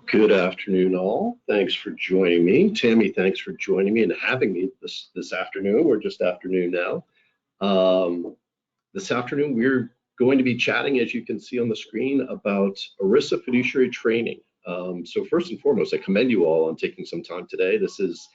Good afternoon, all. Thanks for joining me. Tammy, thanks for joining me and having me this afternoon. We're just afternoon now. This afternoon, we're going to be chatting, as you can see on the screen, about ERISA fiduciary training. So first and foremost, I commend you all on taking some time today. This is,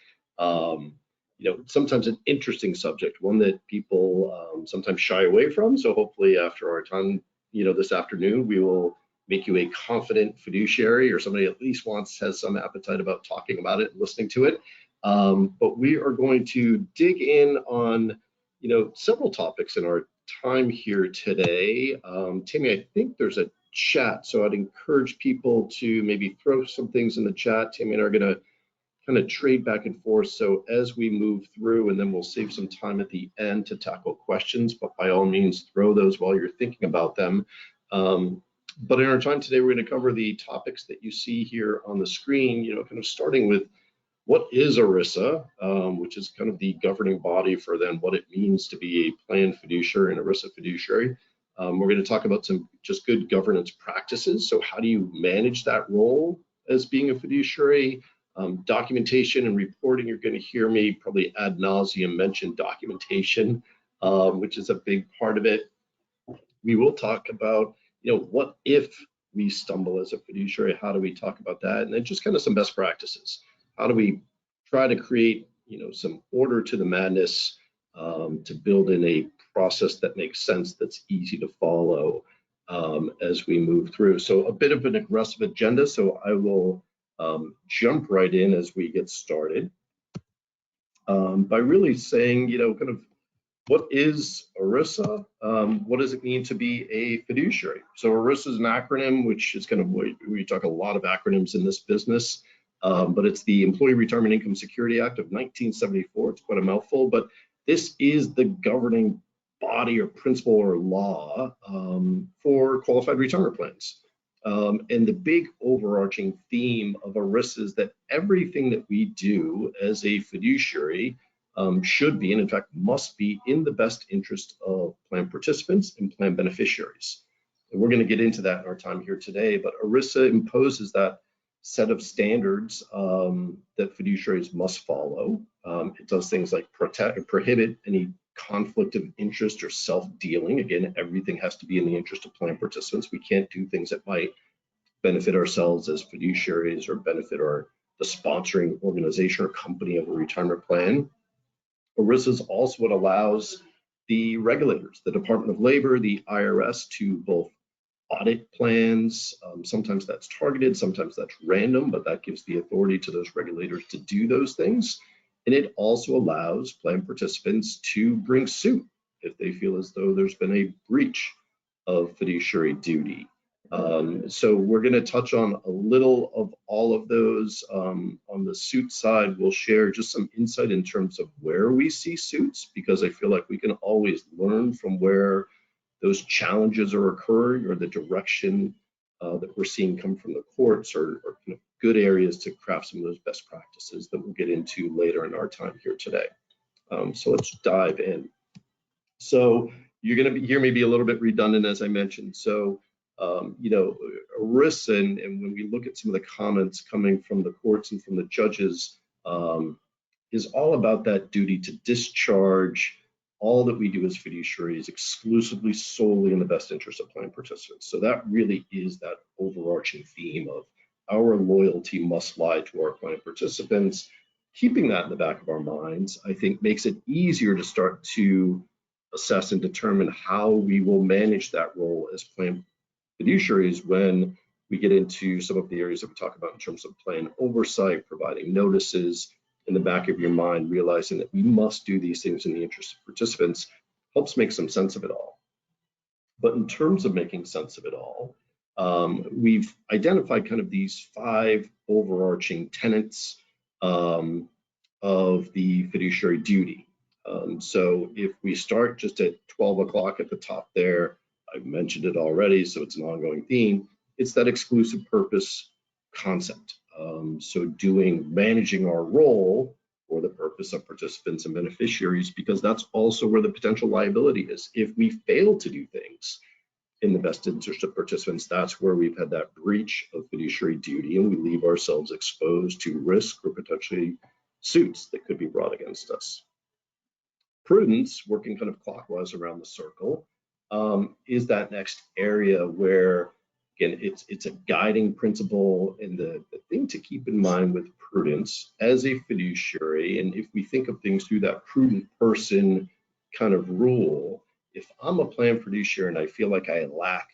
sometimes an interesting subject, one that people sometimes shy away from. So hopefully after our time, this afternoon, we will make you a confident fiduciary, or somebody at least has some appetite about talking about it and listening to it. But we are going to dig in on, several topics in our time here today. Tammy, I think there's a chat, so I'd encourage people to maybe throw some things in the chat. Tammy and I are going to kind of trade back and forth. So as we move through, and then we'll save some time at the end to tackle questions, but by all means, throw those while you're thinking about them. But in our time today, we're going to cover the topics that you see here on the screen, kind of starting with what is ERISA, which is kind of the governing body for then what it means to be a planned fiduciary and ERISA fiduciary. We're going to talk about some just good governance practices. So how do you manage that role as being a fiduciary? Documentation and reporting, you're going to hear me probably ad nauseum mention documentation, which is a big part of it. We will talk about what if we stumble as a fiduciary? How do we talk about that? And then just kind of some best practices. How do we try to create, some order to the madness, to build in a process that makes sense, that's easy to follow as we move through. So a bit of an aggressive agenda. So I will jump right in as we get started by really saying, kind of, what is ERISA? What does it mean to be a fiduciary? So ERISA is an acronym, which is kind of, we talk a lot of acronyms in this business, but it's the Employee Retirement Income Security Act of 1974. It's quite a mouthful, but this is the governing body or principle or law for qualified retirement plans. And the big overarching theme of ERISA is that everything that we do as a fiduciary should be, and in fact must be, in the best interest of plan participants and plan beneficiaries. And we're going to get into that in our time here today, but ERISA imposes that set of standards that fiduciaries must follow. It does things like prohibit any conflict of interest or self-dealing. Again, everything has to be in the interest of plan participants. We can't do things that might benefit ourselves as fiduciaries or benefit the sponsoring organization or company of a retirement plan. ERISA is also what allows the regulators, the Department of Labor, the IRS, to both audit plans. Sometimes that's targeted, sometimes that's random, but that gives the authority to those regulators to do those things. And it also allows plan participants to bring suit if they feel as though there's been a breach of fiduciary duty. So we're going to touch on a little of all of those. On the suit side, we'll share just some insight in terms of where we see suits, because I feel like we can always learn from where those challenges are occurring, or the direction that we're seeing come from the courts, or kind of good areas to craft some of those best practices that we'll get into later in our time here today. So let's dive in. So you're going to hear me be a little bit redundant, as I mentioned. So ERISA, and when we look at some of the comments coming from the courts and from the judges, is all about that duty to discharge all that we do as fiduciaries exclusively, solely in the best interest of plan participants. So that really is that overarching theme of our loyalty must lie to our plan participants. Keeping that in the back of our minds, I think, makes it easier to start to assess and determine how we will manage that role as plan fiduciaries when we get into some of the areas that we talk about in terms of plan oversight, providing notices. In the back of your mind, realizing that we must do these things in the interest of participants helps make some sense of it all. But in terms of making sense of it all, we've identified kind of these 5 overarching tenets of the fiduciary duty. So if we start just at 12 o'clock at the top there, I've mentioned it already, so it's an ongoing theme. It's that exclusive purpose concept. So managing our role for the purpose of participants and beneficiaries, because that's also where the potential liability is. If we fail to do things in the best interest of participants, that's where we've had that breach of fiduciary duty, and we leave ourselves exposed to risk or potentially suits that could be brought against us. Prudence, working kind of clockwise around the circle, is that next area where, again, it's a guiding principle, and the thing to keep in mind with prudence as a fiduciary, and if we think of things through that prudent person kind of rule, if I'm a plan fiduciary and I feel like I lack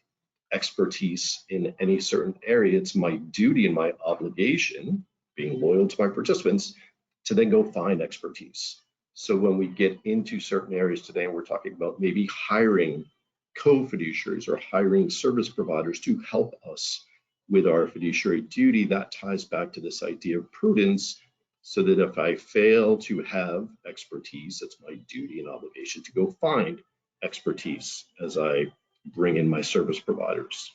expertise in any certain area, it's my duty and my obligation, being loyal to my participants, to then go find expertise. So when we get into certain areas today, and we're talking about maybe hiring co-fiduciaries or hiring service providers to help us with our fiduciary duty, that ties back to this idea of prudence, so that if I fail to have expertise, it's my duty and obligation to go find expertise as I bring in my service providers.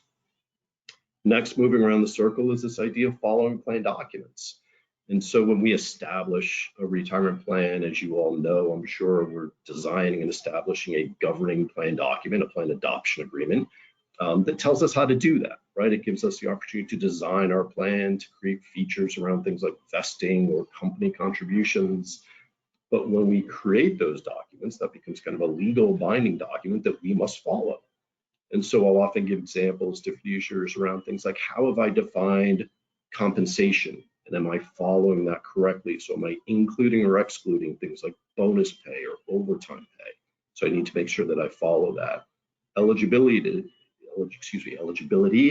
Next, moving around the circle, is this idea of following plan documents. And so when we establish a retirement plan, as you all know, I'm sure we're designing and establishing a governing plan document, a plan adoption agreement, that tells us how to do that, right? It gives us the opportunity to design our plan, to create features around things like vesting or company contributions. But when we create those documents, that becomes kind of a legal binding document that we must follow. And so I'll often give examples to fiduciaries around things like, how have I defined compensation? And am I following that correctly? So am I including or excluding things like bonus pay or overtime pay? So I need to make sure that I follow that. Eligibility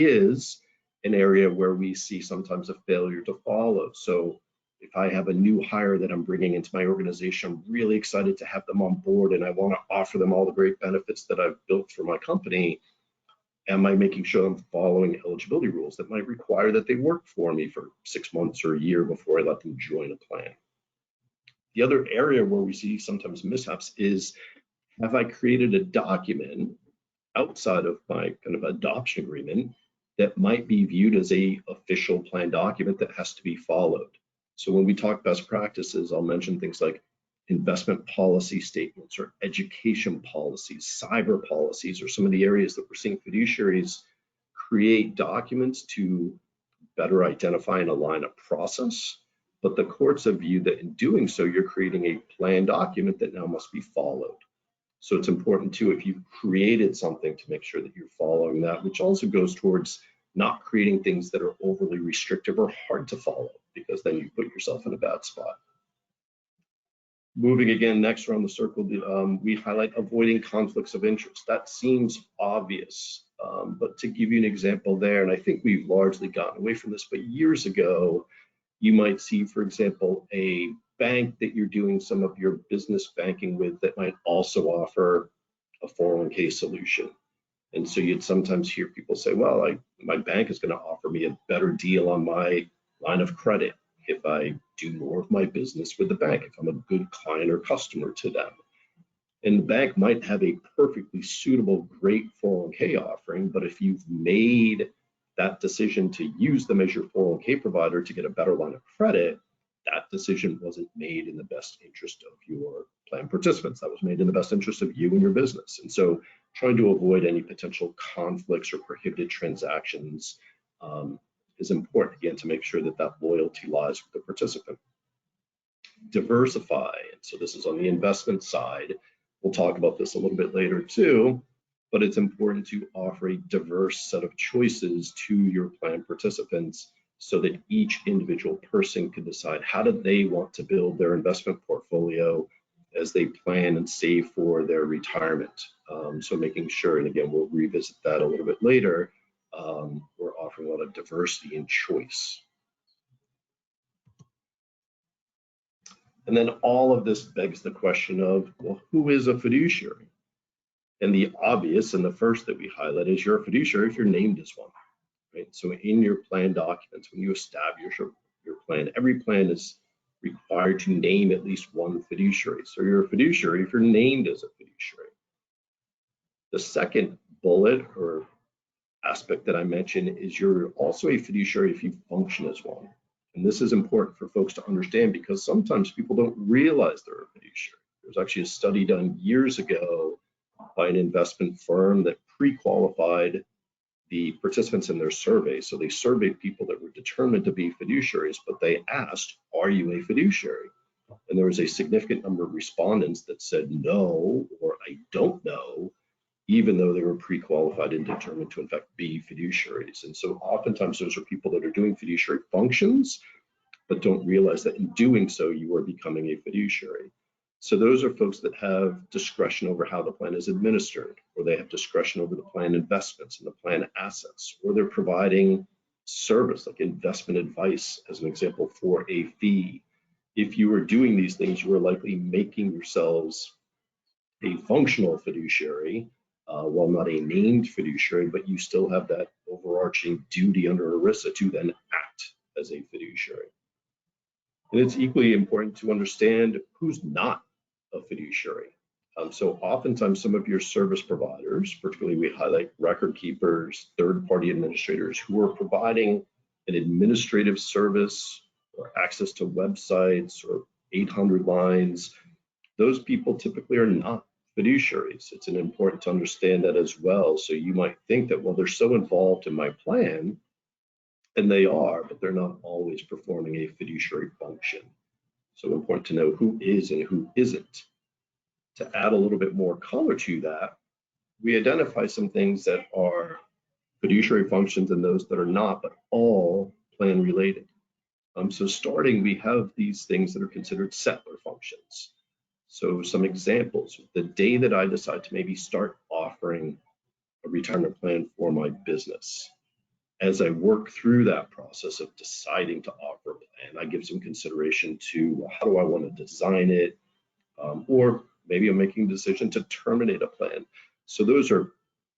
is an area where we see sometimes a failure to follow. So if I have a new hire that I'm bringing into my organization, I'm really excited to have them on board, and I want to offer them all the great benefits that I've built for my company. Am I making sure I'm following eligibility rules that might require that they work for me for 6 months or a year before I let them join a plan? The other area where we see sometimes mishaps is, have I created a document outside of my kind of adoption agreement that might be viewed as a official plan document that has to be followed? So when we talk best practices, I'll mention things like investment policy statements or education policies, cyber policies, or some of the areas that we're seeing fiduciaries create documents to better identify and align a process. But the courts have viewed that in doing so, you're creating a plan document that now must be followed. So it's important too, if you've created something, to make sure that you're following that, which also goes towards not creating things that are overly restrictive or hard to follow, because then you put yourself in a bad spot. Moving again, next around the circle, we highlight avoiding conflicts of interest. That seems obvious, but to give you an example there, and I think we've largely gotten away from this, but years ago, you might see, for example, a bank that you're doing some of your business banking with that might also offer a 401k solution. And so you'd sometimes hear people say, well, my bank is going to offer me a better deal on my line of credit if I do more of my business with the bank, if I'm a good client or customer to them. And the bank might have a perfectly suitable, great 401k offering, but if you've made that decision to use them as your 401k provider to get a better line of credit, that decision wasn't made in the best interest of your plan participants. That was made in the best interest of you and your business. And so trying to avoid any potential conflicts or prohibited transactions is important, again, to make sure that that loyalty lies with the participant. Diversify, and so this is on the investment side. We'll talk about this a little bit later too, but it's important to offer a diverse set of choices to your plan participants so that each individual person can decide how do they want to build their investment portfolio as they plan and save for their retirement. So making sure, and again, we'll revisit that a little bit later, we're offering a lot of diversity and choice. And then all of this begs the question of, well, who is a fiduciary? And the obvious and the first that we highlight is you're a fiduciary if you're named as one, right? So in your plan documents, when you establish your plan, every plan is required to name at least one fiduciary. So you're a fiduciary if you're named as a fiduciary. The second bullet or aspect that I mentioned is you're also a fiduciary if you function as one. And this is important for folks to understand because sometimes people don't realize they're a fiduciary. There's actually a study done years ago by an investment firm that pre-qualified the participants in their survey. So they surveyed people that were determined to be fiduciaries, but they asked, are you a fiduciary? And there was a significant number of respondents that said no, or I don't know, even though they were pre-qualified and determined to in fact be fiduciaries. And so oftentimes those are people that are doing fiduciary functions, but don't realize that in doing so, you are becoming a fiduciary. So those are folks that have discretion over how the plan is administered, or they have discretion over the plan investments and the plan assets, or they're providing service like investment advice, as an example, for a fee. If you are doing these things, you are likely making yourselves a functional fiduciary, while not a named fiduciary, but you still have that overarching duty under ERISA to then act as a fiduciary. And it's equally important to understand who's not a fiduciary. So oftentimes some of your service providers, particularly we highlight record keepers, third-party administrators who are providing an administrative service or access to websites or 800 lines, those people typically are not fiduciaries. It's important to understand that as well. So you might think that, well, they're so involved in my plan, and they are, but they're not always performing a fiduciary function. So important to know who is and who isn't. To add a little bit more color to that, we identify some things that are fiduciary functions and those that are not, but all plan related. So starting, we have these things that are considered settler functions. So some examples, the day that I decide to maybe start offering a retirement plan for my business, as I work through that process of deciding to offer a plan, I give some consideration to how do I want to design it, or maybe I'm making a decision to terminate a plan. So those are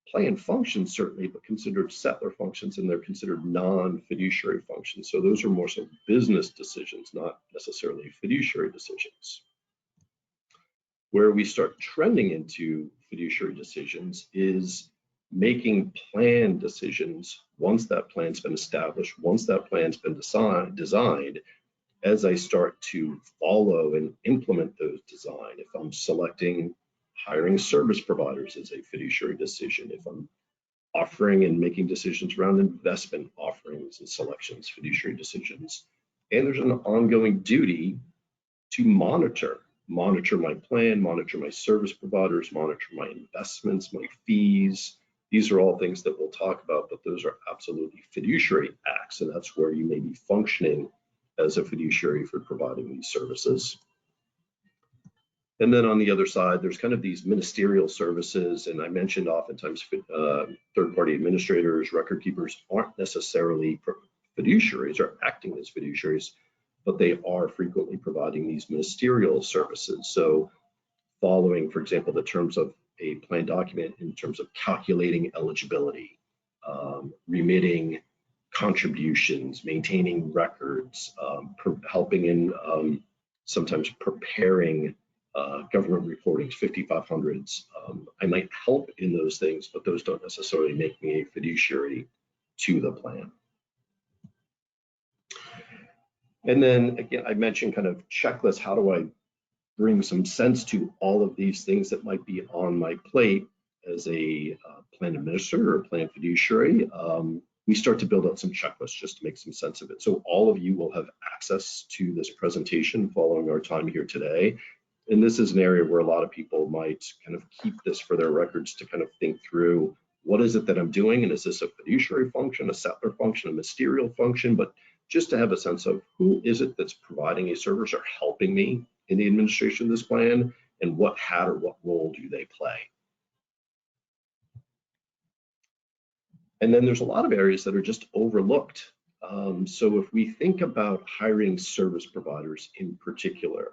plan functions certainly, but considered settler functions, and they're considered non-fiduciary functions. So those are more so business decisions, not necessarily fiduciary decisions. Where we start trending into fiduciary decisions is making plan decisions once that plan's been established, once that plan's been designed, as I start to follow and implement those design. If I'm selecting hiring service providers as a fiduciary decision, if I'm offering and making decisions around investment offerings and selections, fiduciary decisions, and there's an ongoing duty to monitor my plan, monitor my service providers, monitor my investments, my fees. These are all things that we'll talk about, but those are absolutely fiduciary acts, and that's where you may be functioning as a fiduciary for providing these services. And then on the other side, there's kind of these ministerial services, and I mentioned oftentimes third-party administrators, record keepers aren't necessarily fiduciaries or acting as fiduciaries, but they are frequently providing these ministerial services. So following, for example, the terms of a plan document in terms of calculating eligibility, remitting contributions, maintaining records, helping in sometimes preparing government reportings, 5500s. I might help in those things, but those don't necessarily make me a fiduciary to the plan. And then again, I mentioned kind of checklist. How do I bring some sense to all of these things that might be on my plate as a plan administrator or plan fiduciary? We start to build out some checklists just to make some sense of it. So all of you will have access to this presentation following our time here today. And this is an area where a lot of people might kind of keep this for their records to kind of think through, what is it that I'm doing? And is this a fiduciary function, a settler function, a ministerial function? But just to have a sense of who is it that's providing a service or helping me in the administration of this plan, and what hat or what role do they play? And then there's a lot of areas that are just overlooked. So if we think about hiring service providers in particular,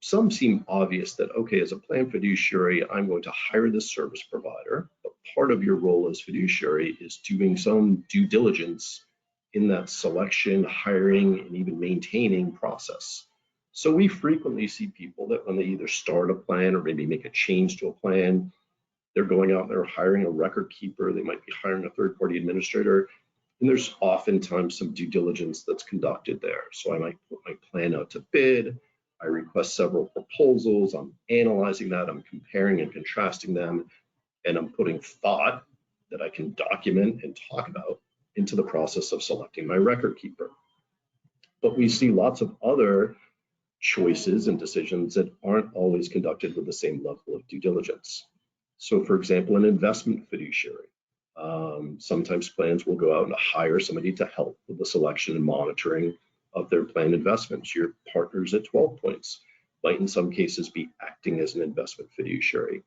some seem obvious that, okay, as a plan fiduciary, I'm going to hire this service provider, but part of your role as fiduciary is doing some due diligence in that selection, hiring, and even maintaining process. So we frequently see people that when they either start a plan or maybe make a change to a plan, they're going out and they're hiring a record keeper, they might be hiring a third-party administrator, And there's oftentimes some due diligence that's conducted there. So I might put my plan out to bid. I request several proposals. I'm analyzing that. I'm comparing and contrasting them. And I'm putting thought that I can document and talk about into the process of selecting my record keeper. But we see lots of other choices and decisions that aren't always conducted with the same level of due diligence. So for example, an investment fiduciary. Sometimes plans will go out and hire somebody to help with the selection and monitoring of their planned investments. Your partners at 12 points might in some cases be acting as an investment fiduciary.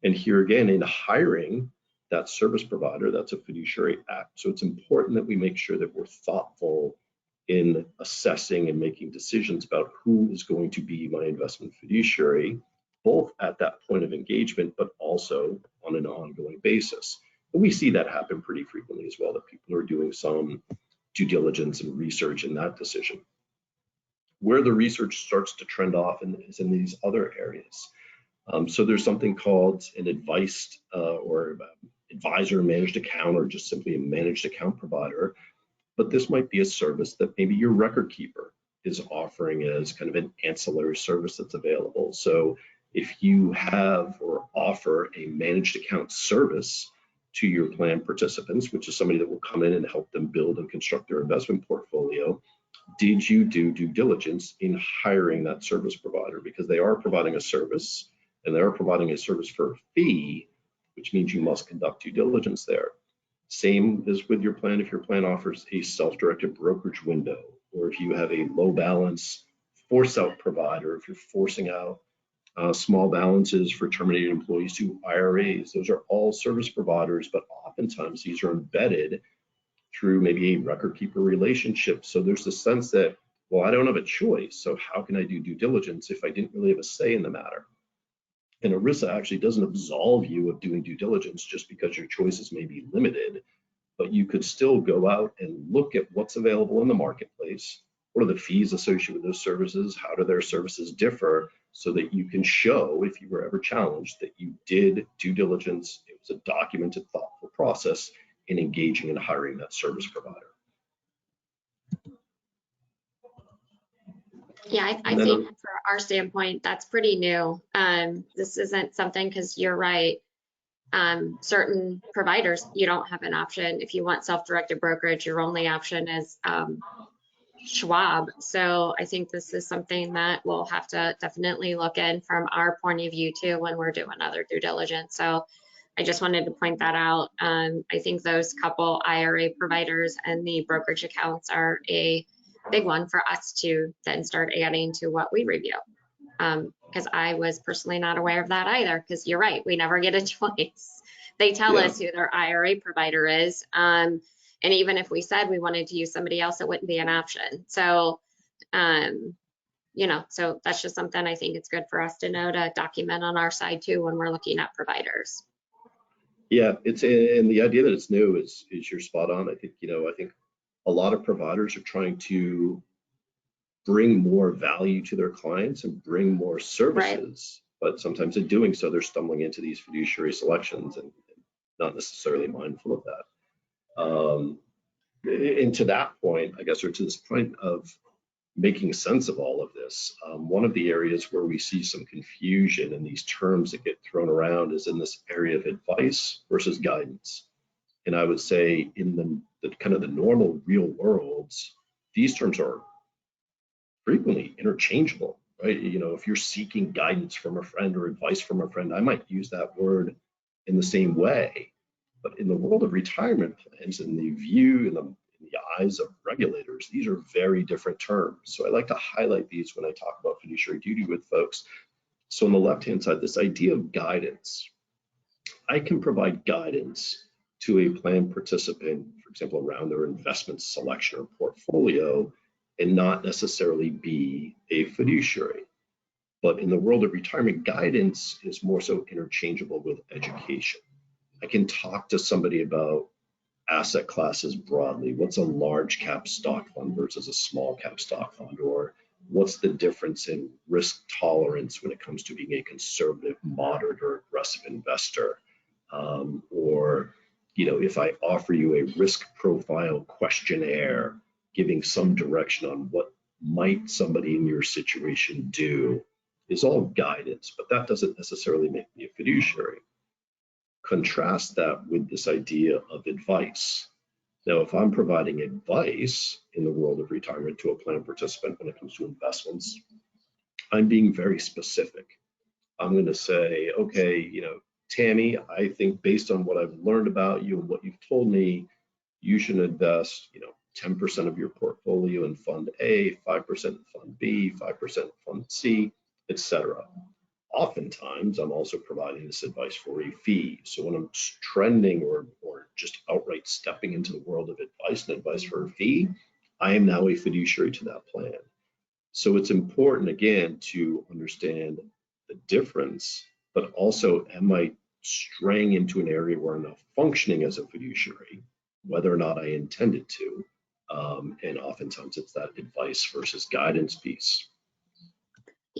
And here again, in hiring that service provider, that's a fiduciary act. So it's important that we make sure that we're thoughtful in assessing and making decisions about who is going to be my investment fiduciary, both at that point of engagement, but also on an ongoing basis. And we see that happen pretty frequently as well, that people are doing some due diligence and research in that decision. Where the research starts to trend off is in these other areas. So there's something called an advised or advisor managed account, or just simply a managed account provider. But this might be a service that maybe your record keeper is offering as kind of an ancillary service that's available. So if you have or offer a managed account service to your plan participants, which is somebody that will come in and help them build and construct their investment portfolio, did you do due diligence in hiring that service provider? Because they are providing a service, and they are providing a service for a fee, which means you must conduct due diligence there. Same as with your plan. If your plan offers a self-directed brokerage window, or if you have a low balance force out provider, if you're forcing out small balances for terminated employees to IRAs, those are all service providers, but oftentimes these are embedded through maybe a record keeper relationship. So there's the sense that, well, I don't have a choice, so how can I do due diligence if I didn't really have a say in the matter? And ERISA actually doesn't absolve you of doing due diligence just because your choices may be limited, but you could still go out and look at what's available in the marketplace. What are the fees associated with those services? How do their services differ? So that you can show, if you were ever challenged, that you did due diligence. It was a documented, thoughtful process in engaging and hiring that service provider. Yeah, I think from our standpoint, that's pretty new. This isn't something, because you're right. Certain providers, you don't have an option. If you want self-directed brokerage, your only option is Schwab. So I think this is something that we'll have to definitely look in from our point of view too when we're doing other due diligence. So I just wanted to point that out. I think those couple IRA providers and the brokerage accounts are a big one for us to then start adding to what we review. Because I was personally not aware of that either, because you're right, we never get a choice. They tell us who their IRA provider is. And even if we said we wanted to use somebody else, it wouldn't be an option. So, so that's just something I think it's good for us to know, to document on our side too when we're looking at providers. Yeah, and the idea that it's new is you're spot on. I think a lot of providers are trying to bring more value to their clients and bring more services, but sometimes in doing so, they're stumbling into these fiduciary selections and not necessarily mindful of that. And to that point, I guess, or to this point of making sense of all of this, one of the areas where we see some confusion in these terms that get thrown around is in this area of advice versus guidance. And I would say in the kind of the normal real worlds, these terms are frequently interchangeable, right? If you're seeking guidance from a friend or advice from a friend, I might use that word in the same way. But in the world of retirement plans, in the view, in the eyes of regulators, these are very different terms. So I like to highlight these when I talk about fiduciary duty with folks. So on the left-hand side, this idea of guidance, I can provide guidance to a plan participant, for example, around their investment selection or portfolio, and not necessarily be a fiduciary. But in the world of retirement, guidance is more so interchangeable with education. I can talk to somebody about asset classes broadly. What's a large cap stock fund versus a small cap stock fund? Or what's the difference in risk tolerance when it comes to being a conservative, moderate, or aggressive investor? Or if I offer you a risk profile questionnaire, giving some direction on what might somebody in your situation do, is all guidance, but that doesn't necessarily make me a fiduciary. Contrast that with this idea of advice. Now, if I'm providing advice in the world of retirement to a plan participant when it comes to investments, I'm being very specific. I'm going to say, okay, Tammy, I think based on what I've learned about you and what you've told me, you should invest, 10% of your portfolio in Fund A, 5% in Fund B, 5% in Fund C, etc. Oftentimes, I'm also providing this advice for a fee. So when I'm trending or just outright stepping into the world of advice and advice for a fee, I am now a fiduciary to that plan. So it's important, again, to understand the difference, but also, am I straying into an area where I'm not functioning as a fiduciary, whether or not I intended to? And oftentimes it's that advice versus guidance piece.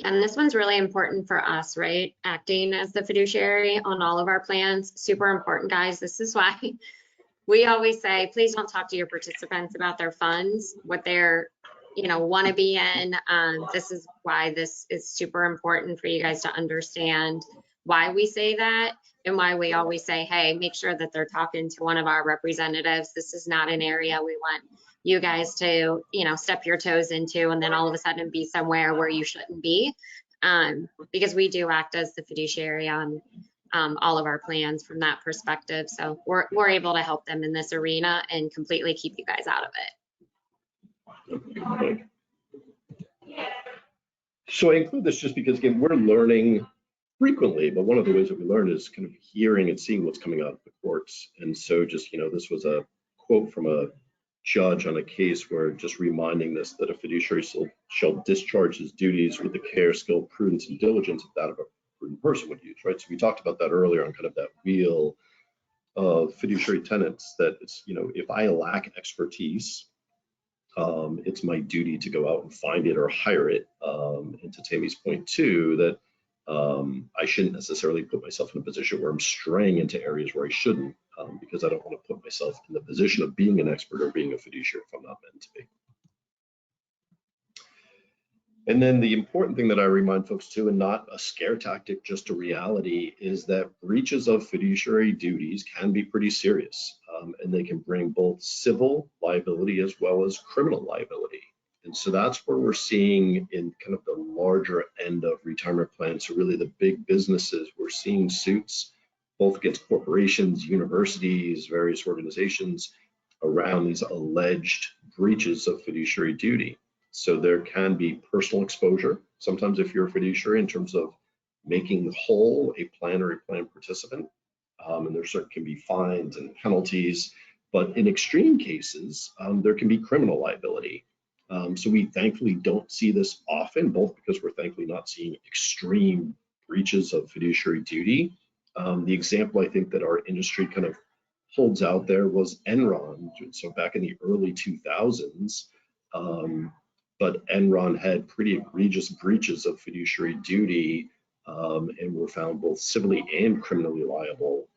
And this one's really important for us, right? Acting as the fiduciary on all of our plans, super important, guys. This is why we always say, please don't talk to your participants about their funds, what they're, want to be in. This is why this is super important for you guys to understand why we say that, and why we always say, hey, make sure that they're talking to one of our representatives. This is not an area we want you guys to, step your toes into and then all of a sudden be somewhere where you shouldn't be, because we do act as the fiduciary on all of our plans from that perspective. So we're able to help them in this arena and completely keep you guys out of it. So I include this just because, again, we're learning frequently, but one of the ways that we learn is kind of hearing and seeing what's coming out of the courts. And so just, this was a quote from a judge on a case where just reminding this, that a fiduciary shall discharge his duties with the care, skill, prudence, and diligence of that of a prudent person would use, right? So we talked about that earlier on kind of that wheel of fiduciary tenets, that it's, if I lack expertise, it's my duty to go out and find it or hire it. And to Tammy's point too, that I shouldn't necessarily put myself in a position where I'm straying into areas where I shouldn't, because I don't want to put myself in the position of being an expert or being a fiduciary if I'm not meant to be. And then the important thing that I remind folks too, and not a scare tactic, just a reality, is that breaches of fiduciary duties can be pretty serious, and they can bring both civil liability as well as criminal liability. And so that's where we're seeing in kind of the larger end of retirement plans. So really the big businesses, we're seeing suits both against corporations, universities, various organizations around these alleged breaches of fiduciary duty. So there can be personal exposure, sometimes if you're a fiduciary, in terms of making whole a plan or a plan participant, and there certainly can be fines and penalties, but in extreme cases, there can be criminal liability. So we thankfully don't see this often, both because we're thankfully not seeing extreme breaches of fiduciary duty. The example I think that our industry kind of holds out there was Enron. So back in the early 2000s, but Enron had pretty egregious breaches of fiduciary duty, and were found both civilly and criminally liable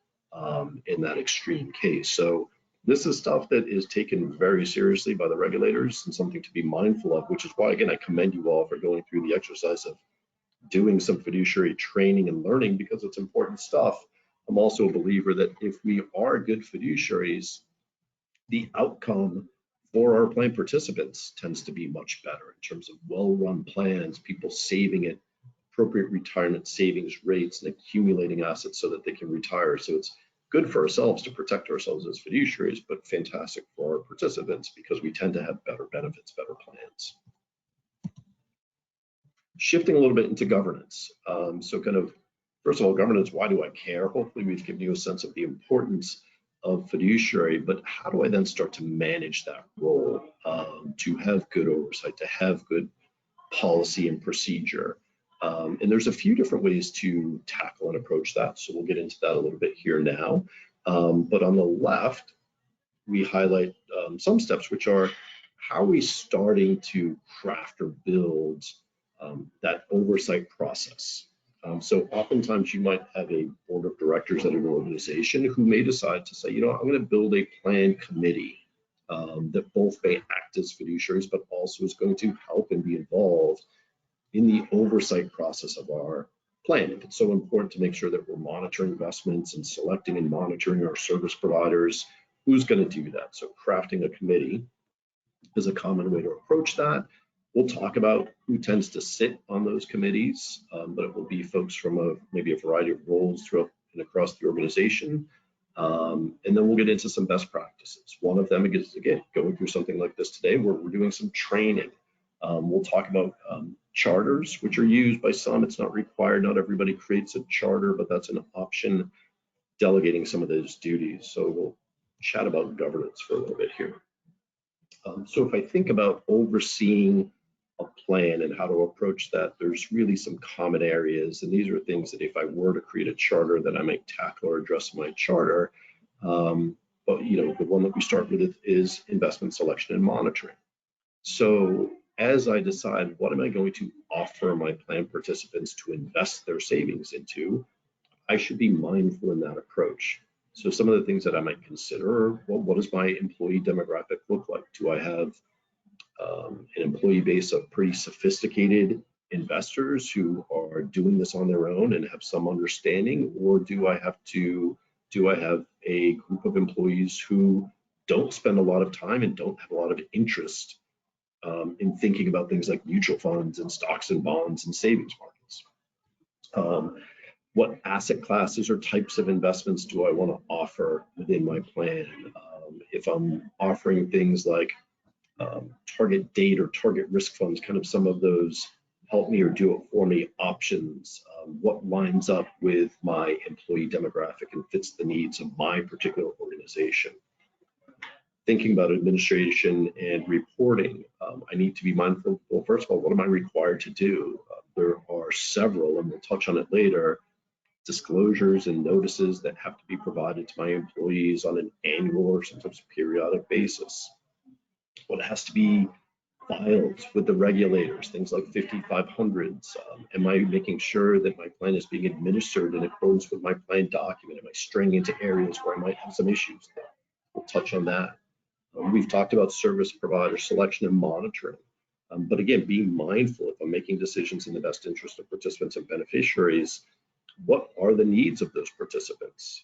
in that extreme case. So this is stuff that is taken very seriously by the regulators and something to be mindful of, which is why, again, I commend you all for going through the exercise of doing some fiduciary training and learning, because it's important stuff. I'm also a believer that if we are good fiduciaries, the outcome for our plan participants tends to be much better in terms of well-run plans, people saving at appropriate retirement savings rates and accumulating assets so that they can retire. So it's good for ourselves to protect ourselves as fiduciaries, but fantastic for our participants because we tend to have better benefits, better plans. Shifting a little bit into governance. So kind of, first of all, governance, why do I care? Hopefully we've given you a sense of the importance of fiduciary, but how do I then start to manage that role, to have good oversight, to have good policy and procedure? And there's a few different ways to tackle and approach that. So we'll get into that a little bit here now. But on the left, we highlight some steps, which are how are we starting to craft or build that oversight process? So oftentimes you might have a board of directors at an organization who may decide to say, you know, I'm going to build a plan committee that both may act as fiduciaries, but also is going to help and be involved in the oversight process of our plan. If it's so important to make sure that we're monitoring investments and selecting and monitoring our service providers, who's going to do that? So crafting a committee is a common way to approach that. We'll talk about who tends to sit on those committees, but it will be folks from maybe a variety of roles throughout and across the organization. And then we'll get into some best practices. One of them is, again, going through something like this today where we're doing some training. We'll talk about charters, which are used by some. It's not required. Not everybody creates a charter, but that's an option, delegating some of those duties. So we'll chat about governance for a little bit here. So if I think about overseeing a plan and how to approach that, there's really some common areas. And these are things that if I were to create a charter that I might tackle or address in my charter. But you know, the one that we start with is investment selection and monitoring. So as I decide what am I going to offer my plan participants to invest their savings into, I should be mindful in that approach. So some of the things that I might consider are, well, what does my employee demographic look like? Do I have an employee base of pretty sophisticated investors who are doing this on their own and have some understanding, or do I have a group of employees who don't spend a lot of time and don't have a lot of interest in thinking about things like mutual funds and stocks and bonds and savings markets? What asset classes or types of investments do I want to offer within my plan? If I'm offering things like target date or target risk funds, kind of some of those help me or do it for me options, what lines up with my employee demographic and fits the needs of my particular organization. Thinking about administration and reporting, I need to be mindful, well, first of all, what am I required to do? There are several, and we'll touch on it later, disclosures and notices that have to be provided to my employees on an annual or sometimes periodic basis. What has to be filed with the regulators, things like 5500s. Am I making sure that my plan is being administered in accordance with my plan document? Am I straying into areas where I might have some issues there? We'll touch on that. We've talked about service provider selection and monitoring. But again, being mindful if I'm making decisions in the best interest of participants and beneficiaries, what are the needs of those participants?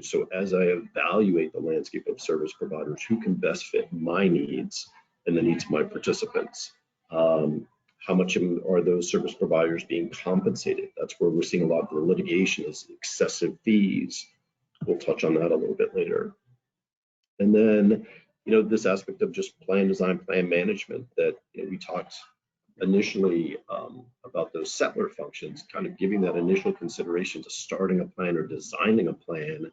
So as I evaluate the landscape of service providers, who can best fit my needs and the needs of my participants? How much are those service providers being compensated? That's where we're seeing a lot of the litigation is excessive fees. We'll touch on that a little bit later. And then, you know, this aspect of just plan design, plan management that, you know, we talked initially about those settler functions, kind of giving that initial consideration to starting a plan or designing a plan,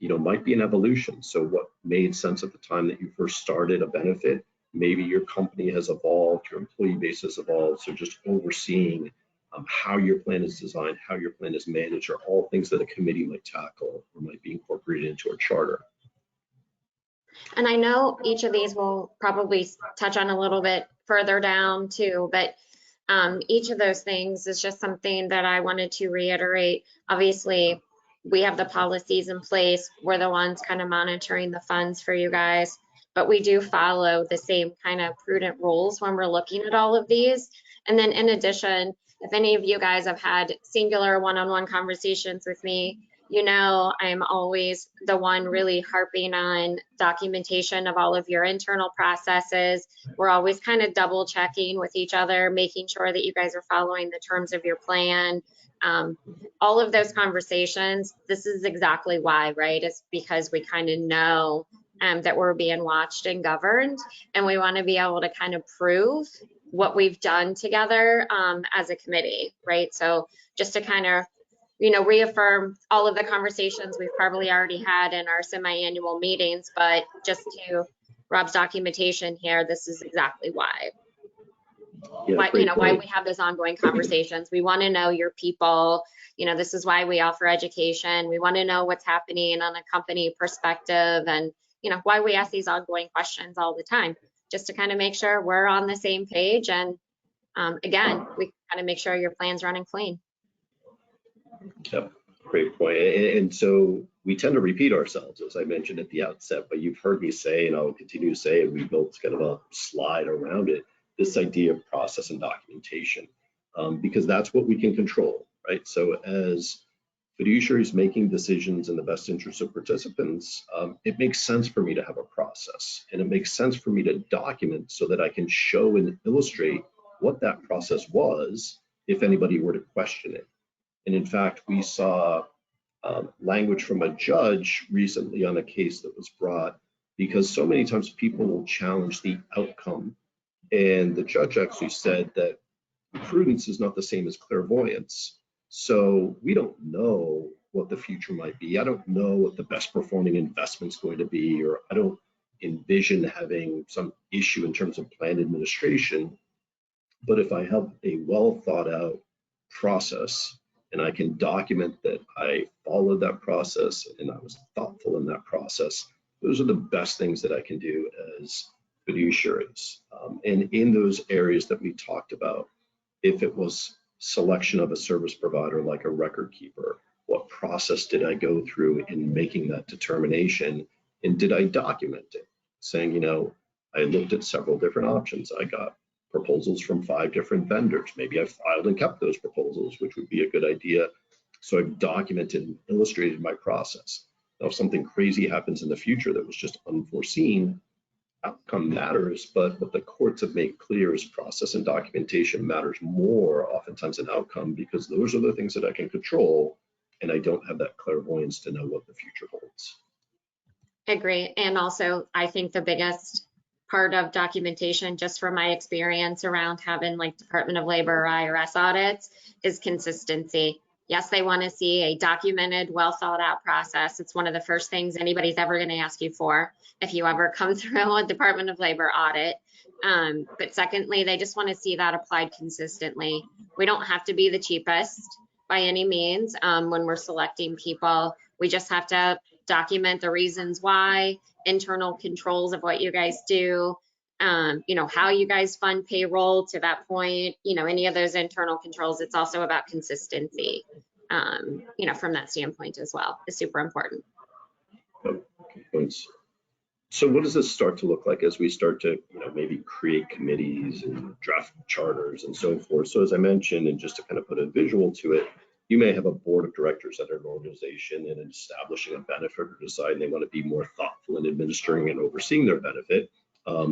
you know, might be an evolution. So what made sense at the time that you first started a benefit, maybe your company has evolved, your employee base has evolved. So just overseeing how your plan is designed, how your plan is managed, are all things that a committee might tackle or might be incorporated into a charter. And I know each of these will probably touch on a little bit further down too, but each of those things is just something that I wanted to reiterate. Obviously, we have the policies in place. We're the ones kind of monitoring the funds for you guys, but we do follow the same kind of prudent rules when we're looking at all of these. And then in addition, if any of you guys have had singular one-on-one conversations with me, you know, I'm always the one really harping on documentation of all of your internal processes. We're always kind of double checking with each other, making sure that you guys are following the terms of your plan. All of those conversations, this is exactly why, right? It's because we kind of know that we're being watched and governed, and we want to be able to kind of prove what we've done together as a committee, right? So just to kind of, you know, reaffirm all of the conversations we've probably already had in our semi-annual meetings, but just to Rob's documentation here, this is exactly why. Yeah, why, you know, why we have those ongoing conversations. We want to know your people. You know, this is why we offer education. We want to know what's happening on a company perspective, and, you know, why we ask these ongoing questions all the time, just to kind of make sure we're on the same page. And again, we kind of make sure your plan's running clean. Yep, great point. And so we tend to repeat ourselves, as I mentioned at the outset, but you've heard me say, and I'll continue to say, and we built kind of a slide around it, this idea of process and documentation, because that's what we can control, right? So as fiduciaries making decisions in the best interest of participants, it makes sense for me to have a process, and it makes sense for me to document so that I can show and illustrate what that process was if anybody were to question it. And in fact, we saw language from a judge recently on a case that was brought because so many times people will challenge the outcome. And the judge actually said that prudence is not the same as clairvoyance. So we don't know what the future might be. I don't know what the best performing investment's going to be, or I don't envision having some issue in terms of plan administration. But if I have a well thought out process and I can document that I followed that process and I was thoughtful in that process, those are the best things that I can do as fiduciaries. And in those areas that we talked about, if it was selection of a service provider like a record keeper, what process did I go through in making that determination? And did I document it? Saying, you know, I looked at several different options. I got proposals from 5 different vendors. Maybe I filed and kept those proposals, which would be a good idea. So I've documented and illustrated my process. Now, if something crazy happens in the future that was just unforeseen, outcome matters, but what the courts have made clear is process and documentation matters more oftentimes than outcome, because those are the things that I can control, and I don't have that clairvoyance to know what the future holds. Agree. And also, I think the biggest part of documentation, just from my experience around having like Department of Labor or IRS audits, is consistency. Yes, they want to see a documented, well thought out process. It's one of the first things anybody's ever going to ask you for if you ever come through a Department of Labor audit. But secondly, they just want to see that applied consistently. We don't have to be the cheapest by any means when we're selecting people. We just have to document the reasons why, internal controls of what you guys do, you know, how you guys fund payroll to that point, you know, any of those internal controls. It's also about consistency, you know, from that standpoint as well, is super important. So what does this start to look like as we start to, you know, maybe create committees and draft charters and so forth? So as I mentioned, and just to kind of put a visual to it, you may have a board of directors at an organization, and in establishing a benefit or deciding they want to be more thoughtful in administering and overseeing their benefit,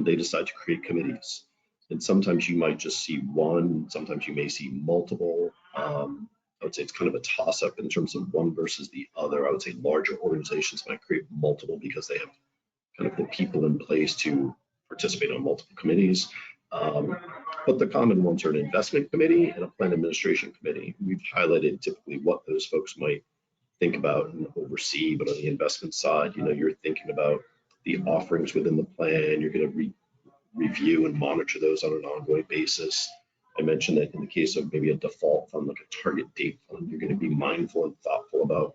they decide to create committees. And sometimes you might just see one, sometimes you may see multiple. I would say it's kind of a toss-up in terms of one versus the other. I would say larger organizations might create multiple because they have kind of the people in place to participate on multiple committees. But the common ones are an investment committee and a plan administration committee. We've highlighted typically what those folks might think about and oversee, but on the investment side, you know, you're thinking about the offerings within the plan. You're going to review and monitor those on an ongoing basis. I mentioned that in the case of maybe a default fund, like a target date fund, you're going to be mindful and thoughtful about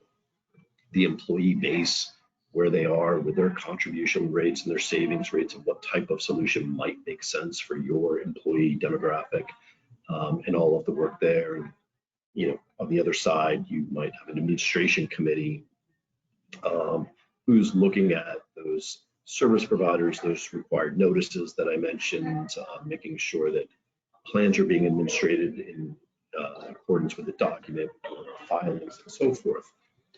the employee base, where they are with their contribution rates and their savings rates, and what type of solution might make sense for your employee demographic, and all of the work there. And, you know, on the other side, you might have an administration committee who's looking at those service providers, those required notices that I mentioned, making sure that plans are being administrated in accordance with the document filings and so forth.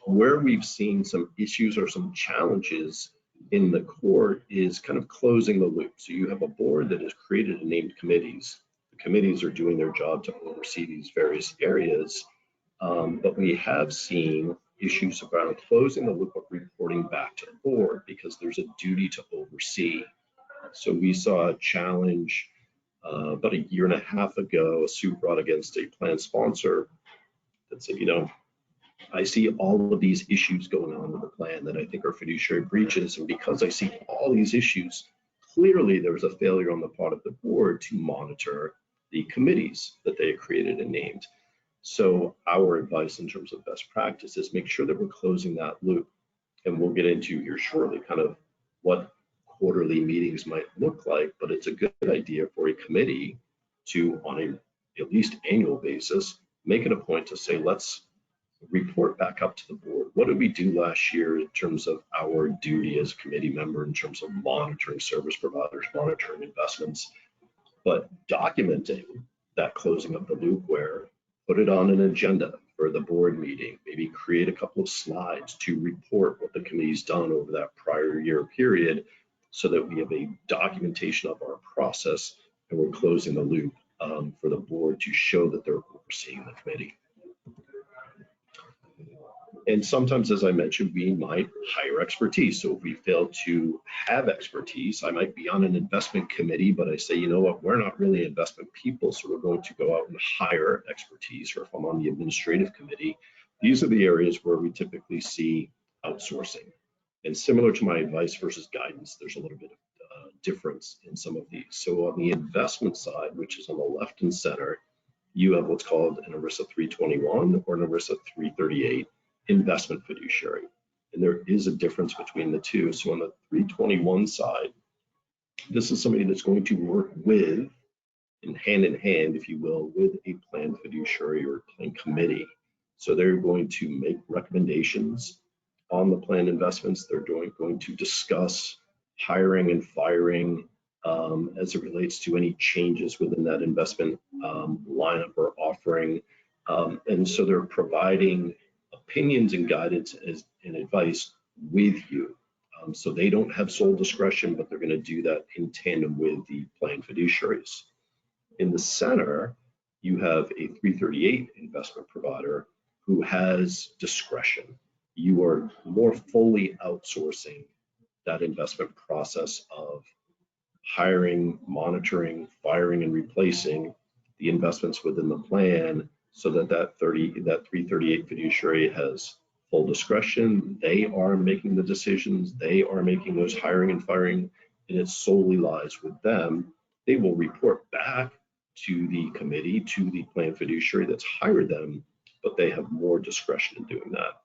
Where we've seen some issues or some challenges in the court is kind of closing the loop. So you have a board that has created and named committees. The committees are doing their job to oversee these various areas, but we have seen issues around closing the loop of reporting back to the board because there's a duty to oversee. So we saw a challenge about a year and a half ago, a suit brought against a plan sponsor that said, you know, I see all of these issues going on with the plan that I think are fiduciary breaches. And because I see all these issues, clearly there was a failure on the part of the board to monitor the committees that they had created and named. So our advice in terms of best practice is make sure that we're closing that loop. And we'll get into here shortly kind of what quarterly meetings might look like, but it's a good idea for a committee to, on at least annual basis, make it a point to say, let's report back up to the board. What did we do last year in terms of our duty as a committee member, in terms of monitoring service providers, monitoring investments, but documenting that closing of the loop, where put it on an agenda for the board meeting, maybe create a couple of slides to report what the committee's done over that prior year period, so that we have a documentation of our process and we're closing the loop for the board to show that they're overseeing the committee. And sometimes, as I mentioned, we might hire expertise. So if we fail to have expertise, I might be on an investment committee, but I say, you know what, we're not really investment people, so we're going to go out and hire expertise. Or if I'm on the administrative committee, these are the areas where we typically see outsourcing. And similar to my advice versus guidance, there's a little bit of difference in some of these. So on the investment side, which is on the left and center, you have what's called an ERISA 321 or an ERISA 338 investment fiduciary. And there is a difference between the two. So on the 321 side, this is somebody that's going to work with, in hand, if you will, with a plan fiduciary or plan committee. So they're going to make recommendations on the plan investments. They're going to discuss hiring and firing as it relates to any changes within that investment lineup or offering. And so they're providing opinions and guidance and advice with you. So they don't have sole discretion, but they're going to do that in tandem with the plan fiduciaries. In the center, you have a 338 investment provider who has discretion. You are more fully outsourcing that investment process of hiring, monitoring, firing, and replacing the investments within the plan, so that 338 fiduciary has full discretion. They are making the decisions. They are making those hiring and firing, and it solely lies with them. They will report back to the committee, to the plan fiduciary that's hired them, but they have more discretion in doing that.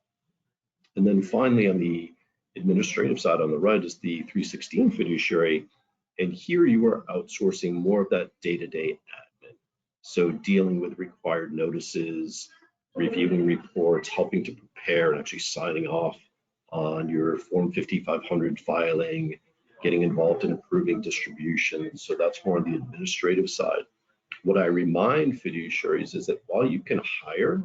And then finally, on the administrative side on the right is the 316 fiduciary. And here you are outsourcing more of that day-to-day admin. So dealing with required notices, reviewing reports, helping to prepare and actually signing off on your Form 5500 filing, getting involved in approving distributions. So that's more on the administrative side. What I remind fiduciaries is that while you can hire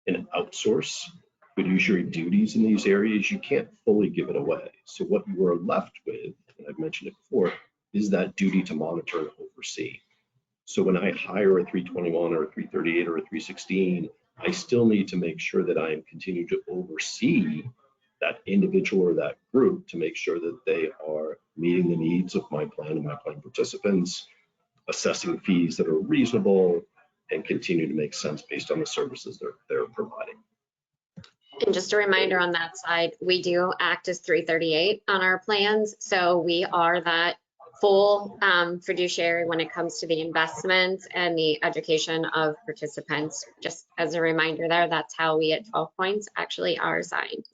and outsource fiduciary duties in these areas, you can't fully give it away. So what you are left with, and I've mentioned it before, is that duty to monitor and oversee. So when I hire a 321 or a 338 or a 316, I still need to make sure that I am continuing to oversee that individual or that group to make sure that they are meeting the needs of my plan and my plan participants, assessing fees that are reasonable, and continue to make sense based on the services they're providing. And just a reminder on that side, we do act as 338 on our plans. So we are that full fiduciary when it comes to the investments and the education of participants. Just as a reminder there, that's how we at 12 points actually are assigned.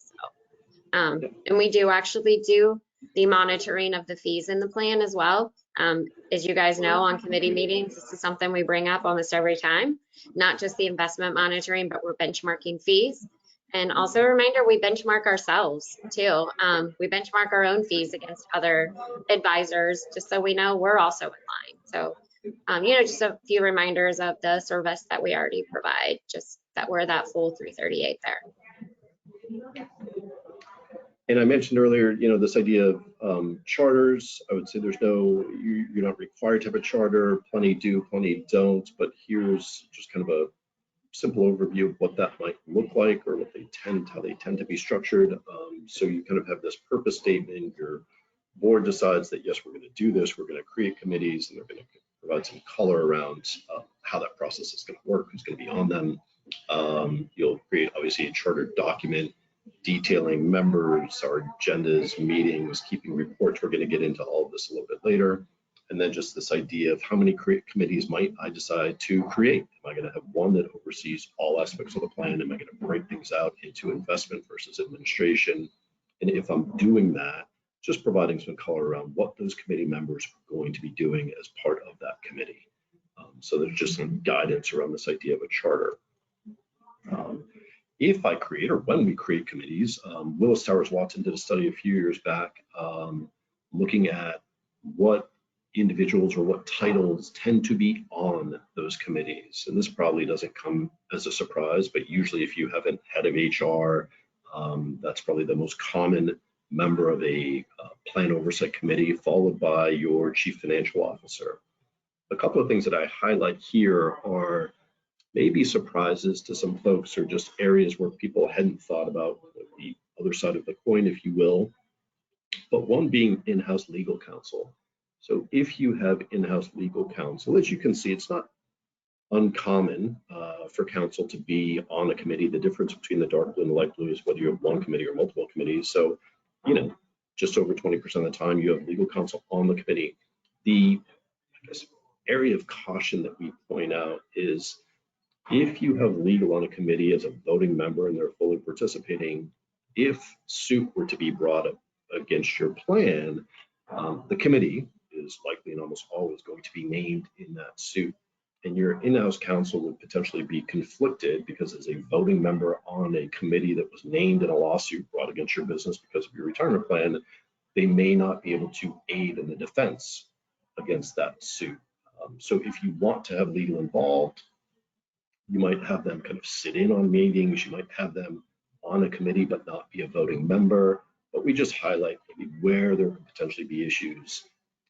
So, and we do actually do the monitoring of the fees in the plan as well. As you guys know, on committee meetings, this is something we bring up almost every time, not just the investment monitoring, but we're benchmarking fees. And also a reminder, we benchmark ourselves too. We benchmark our own fees against other advisors, just so we know we're also in line. So, just a few reminders of the service that we already provide, just that we're that full 338 there. And I mentioned earlier, this idea of charters. I would say you're not required to have a charter. Plenty do, plenty don't. But here's just kind of a simple overview of what that might look like, or how they tend to be structured. So you kind of have this purpose statement. Your board decides that, yes, we're going to do this. We're going to create committees, and they're going to provide some color around how that process is going to work, who's going to be on them. You'll create, obviously, a chartered document detailing members, our agendas, meetings, keeping reports. We're going to get into all of this a little bit later. And then just this idea of how many committees might I decide to create? Am I going to have one that oversees all aspects of the plan? Am I going to break things out into investment versus administration? And if I'm doing that, just providing some color around what those committee members are going to be doing as part of that committee. So there's just some guidance around this idea of a charter. If I create, or when we create committees, Willis Towers Watson did a study a few years back looking at what individuals or what titles tend to be on those committees. And this probably doesn't come as a surprise, but usually if you have a head of HR, that's probably the most common member of a plan oversight committee, followed by your chief financial officer. A couple of things that I highlight here are maybe surprises to some folks, or just areas where people hadn't thought about, the other side of the coin, if you will. But one being in-house legal counsel. So if you have in-house legal counsel, as you can see, it's not uncommon for counsel to be on a committee. The difference between the dark blue and the light blue is whether you have one committee or multiple committees. So, you know, just over 20% of the time you have legal counsel on the committee. The, I guess, area of caution that we point out is if you have legal on a committee as a voting member and they're fully participating, if suit were to be brought up against your plan, the committee is likely and almost always going to be named in that suit. And your in-house counsel would potentially be conflicted because as a voting member on a committee that was named in a lawsuit brought against your business because of your retirement plan, they may not be able to aid in the defense against that suit. So if you want to have legal involved, you might have them kind of sit in on meetings, you might have them on a committee but not be a voting member. But we just highlight maybe where there could potentially be issues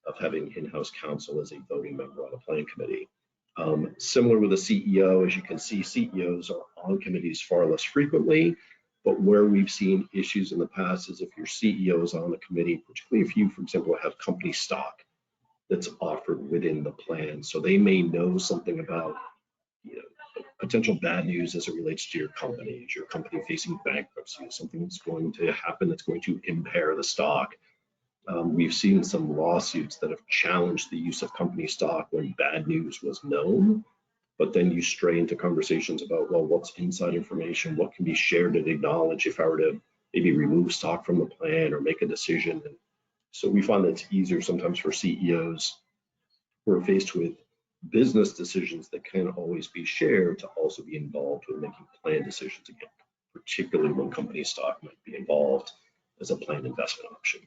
of having in-house counsel as a voting member on a plan committee. Similar with a CEO, as you can see, CEOs are on committees far less frequently, but where we've seen issues in the past is if your CEO is on the committee, particularly if you, for example, have company stock that's offered within the plan. So they may know something about, you know, potential bad news as it relates to your company. Is your company facing bankruptcy? Is something that's going to happen that's going to impair the stock? We've seen some lawsuits that have challenged the use of company stock when bad news was known, but then you stray into conversations about, well, what's inside information? What can be shared and acknowledged if I were to maybe remove stock from the plan or make a decision? And so we find that it's easier sometimes for CEOs who are faced with business decisions that can't always be shared to also be involved with making plan decisions again, particularly when company stock might be involved as a planned investment option.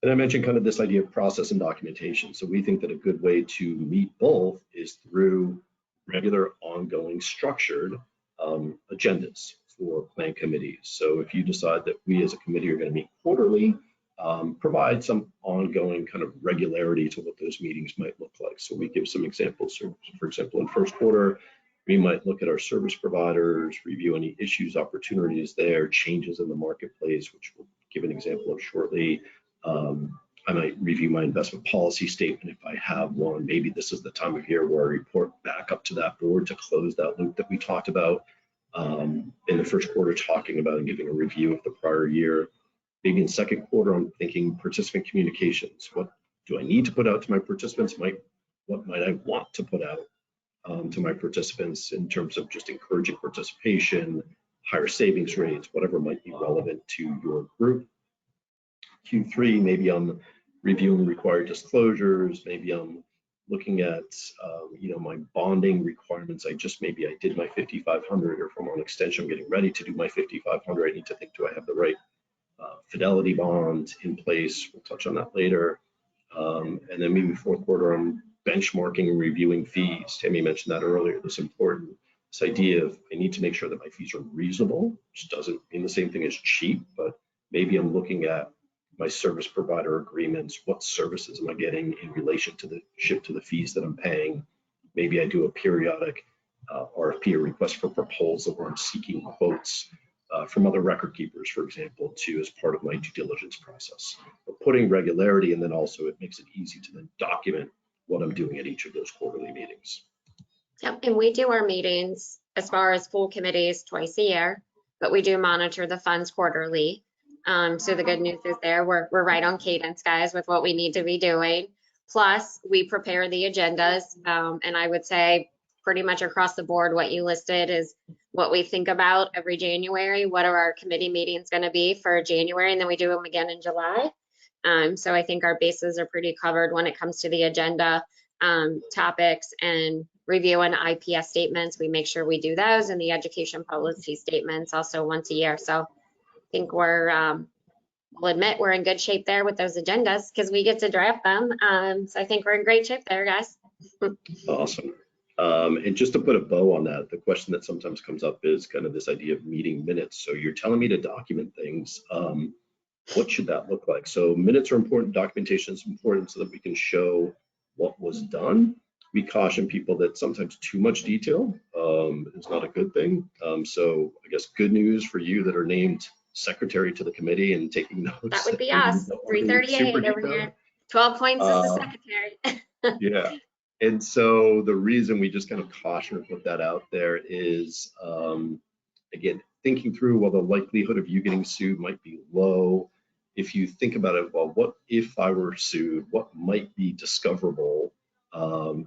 And I mentioned kind of this idea of process and documentation. So we think that a good way to meet both is through regular, ongoing, structured agendas for plan committees. So if you decide that we as a committee are going to meet quarterly, provide some ongoing kind of regularity to what those meetings might look like. So we give some examples. So for example, in first quarter, we might look at our service providers, review any issues, opportunities there, changes in the marketplace, which we'll give an example of shortly. I might review my investment policy statement if I have one. Maybe this is the time of year where I report back up to that board to close that loop that we talked about in the first quarter, talking about and giving a review of the prior year. Maybe in second quarter, I'm thinking participant communications. What do I need to put out to my participants? What might I want to put out to my participants in terms of just encouraging participation, higher savings rates, whatever might be relevant to your group. Q3, maybe I'm reviewing required disclosures. Maybe I'm looking at, my bonding requirements. I did my 5,500, or if I'm on extension, I'm getting ready to do my 5,500. I need to think, do I have the right fidelity bond in place? We'll touch on that later. And then maybe fourth quarter, I'm benchmarking and reviewing fees. Tammy mentioned that earlier. This idea of I need to make sure that my fees are reasonable, which doesn't mean the same thing as cheap, but maybe I'm looking at my service provider agreements. What services am I getting in relation to the fees that I'm paying? Maybe I do a periodic RFP, or request for proposal, where I'm seeking quotes from other record keepers, for example, as part of my due diligence process. But putting regularity, and then also it makes it easy to then document what I'm doing at each of those quarterly meetings. Yep, and we do our meetings as far as full committees twice a year, but we do monitor the funds quarterly. So the good news is we're right on cadence, guys, with what we need to be doing. Plus, we prepare the agendas, and I would say pretty much across the board, what you listed is what we think about every January. What are our committee meetings going to be for January? And then we do them again in July. So I think our bases are pretty covered when it comes to the agenda topics and reviewing IPS statements. We make sure we do those, and the education policy statements also once a year. So I think we'll admit we're in good shape there with those agendas because we get to draft them. So I think we're in great shape there, guys. Awesome. And just to put a bow on that, the question that sometimes comes up is kind of this idea of meeting minutes. So you're telling me to document things. What should that look like? So minutes are important, documentation is important so that we can show what was done. We caution people that sometimes too much detail is not a good thing. So I guess good news for you that are named secretary to the committee and taking notes. That would be us, 338 over here. 12 points as the secretary. Yeah. And so the reason we just kind of caution or put that out there is, again, thinking through, well, the likelihood of you getting sued might be low. If you think about it, well, what if I were sued? What might be discoverable?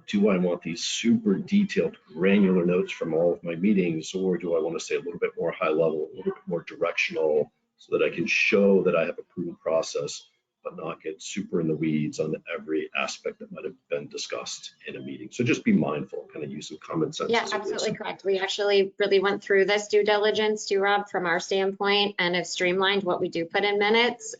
Do I want these super detailed, granular notes from all of my meetings, or do I want to stay a little bit more high level, a little bit more directional, so that I can show that I have a proven process, but not get super in the weeds on every aspect that might have been discussed in a meeting? So just be mindful, kind of use some common sense. Yeah, absolutely correct. We actually really went through this due diligence too, Rob, from our standpoint, and have streamlined what we do put in minutes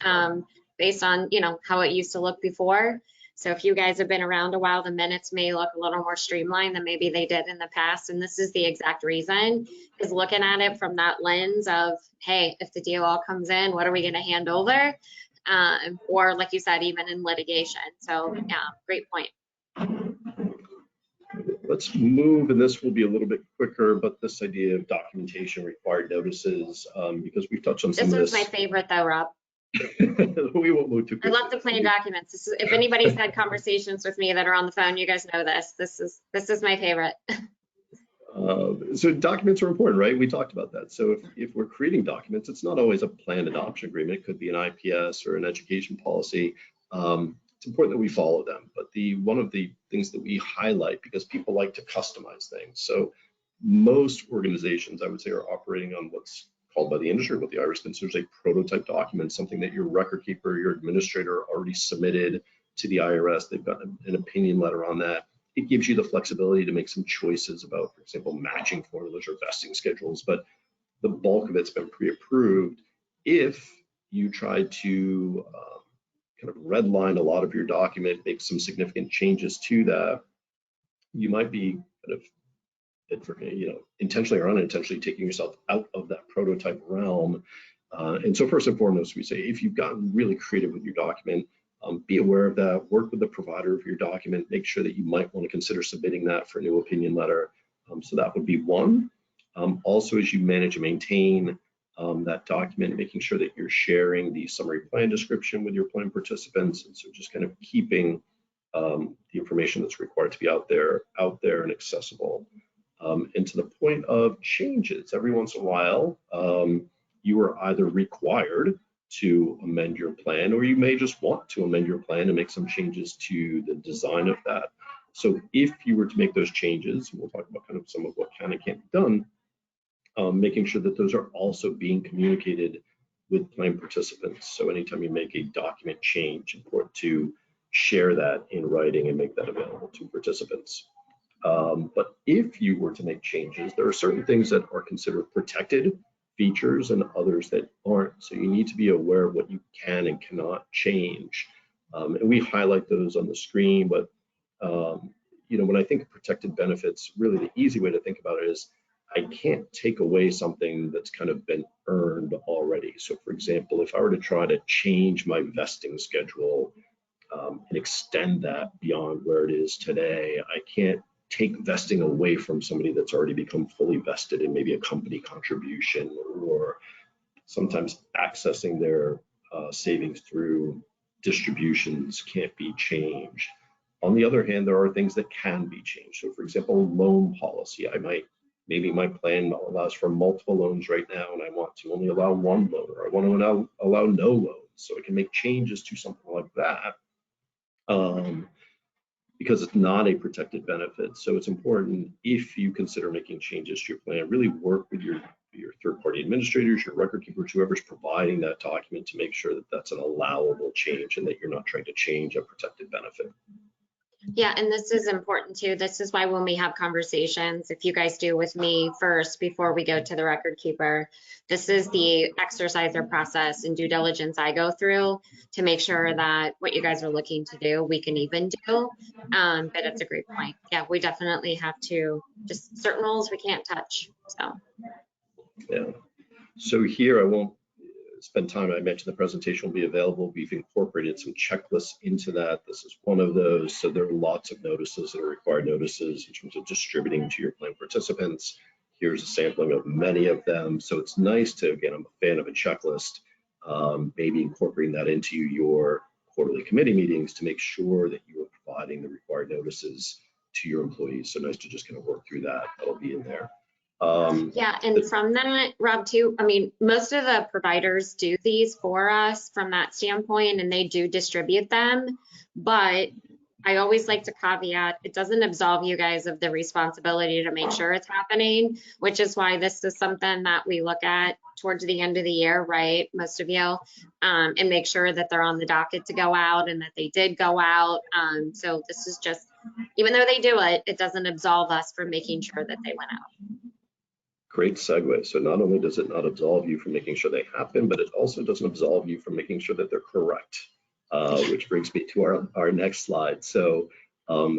based on, how it used to look before. So if you guys have been around a while, the minutes may look a little more streamlined than maybe they did in the past. And this is the exact reason, is looking at it from that lens of, hey, if the deal all comes in, what are we going to hand over? Or like you said, even in litigation. So yeah, great point. Let's move, and this will be a little bit quicker, but this idea of documentation, required notices, because we've touched on some of this. This is my favorite though, Rob. We won't move too quickly. I love the plain documents. If anybody's had conversations with me that are on the phone, you guys know this. This is my favorite. So documents are important, right? We talked about that. So if we're creating documents, it's not always a planned adoption agreement. It could be an IPS or an education policy. It's important that we follow them. But one of the things that we highlight, because people like to customize things. So most organizations, I would say, are operating on what's called by the industry, what the IRS considers a prototype document, something that your record keeper, your administrator already submitted to the IRS. They've got an opinion letter on that. It gives you the flexibility to make some choices about, for example, matching formulas or vesting schedules, but the bulk of it's been pre-approved. If you try to kind of redline a lot of your document, make some significant changes to that, you might be kind of, intentionally or unintentionally taking yourself out of that prototype realm. And so first and foremost, we say, if you've gotten really creative with your document, be aware of that, work with the provider of your document, make sure that you might want to consider submitting that for a new opinion letter. So that would be one. Also, as you manage and maintain that document, making sure that you're sharing the summary plan description with your plan participants. And so just kind of keeping the information that's required to be out there and accessible. And to the point of changes, every once in a while, you are either required to amend your plan, or you may just want to amend your plan and make some changes to the design of that. So if you were to make those changes, and we'll talk about kind of some of what can and can't be done, making sure that those are also being communicated with plan participants. So anytime you make a document change, important to share that in writing and make that available to participants. But if you were to make changes, there are certain things that are considered protected features and others that aren't. So you need to be aware of what you can and cannot change. And we highlight those on the screen, but when I think of protected benefits, really the easy way to think about it is I can't take away something that's kind of been earned already. So for example, if I were to try to change my vesting schedule and extend that beyond where it is today, I can't take vesting away from somebody that's already become fully vested in maybe a company contribution, or sometimes accessing their savings through distributions can't be changed. On the other hand, there are things that can be changed. So for example, loan policy, maybe my plan allows for multiple loans right now, and I want to only allow one loan, or I want to allow no loans. So I can make changes to something like that. Because it's not a protected benefit. So it's important, if you consider making changes to your plan, really work with your be your third-party administrators, your record keepers, whoever's providing that document, to make sure that that's an allowable change and that you're not trying to change a protected benefit. Yeah, and this is important too. This is why when we have conversations, if you guys do with me first before we go to the record keeper, this is the exercise or process and due diligence I go through to make sure that what you guys are looking to do, we can even do. But it's a great point. Yeah, we definitely have to, just certain rules we can't touch, so. Yeah. So here I won't spend time. I mentioned the presentation will be available. We've incorporated some checklists into that. This is one of those. So there are lots of notices that are required notices in terms of distributing to your plan participants. Here's a sampling of many of them. So it's nice to, again, I'm a fan of a checklist, maybe incorporating that into your quarterly committee meetings to make sure that you are providing the required notices to your employees. So nice to just kind of work through that. That'll be in there. Yeah, and from that, Rob, too, I mean, most of the providers do these for us from that standpoint, and they do distribute them. But I always like to caveat, it doesn't absolve you guys of the responsibility to make sure it's happening, which is why this is something that we look at towards the end of the year, right? Most of you, and make sure that they're on the docket to go out and that they did go out. So this is just, even though they do it, it doesn't absolve us from making sure that they went out. Great segue. So not only does it not absolve you from making sure they happen, but it also doesn't absolve you from making sure that they're correct, which brings me to our next slide. So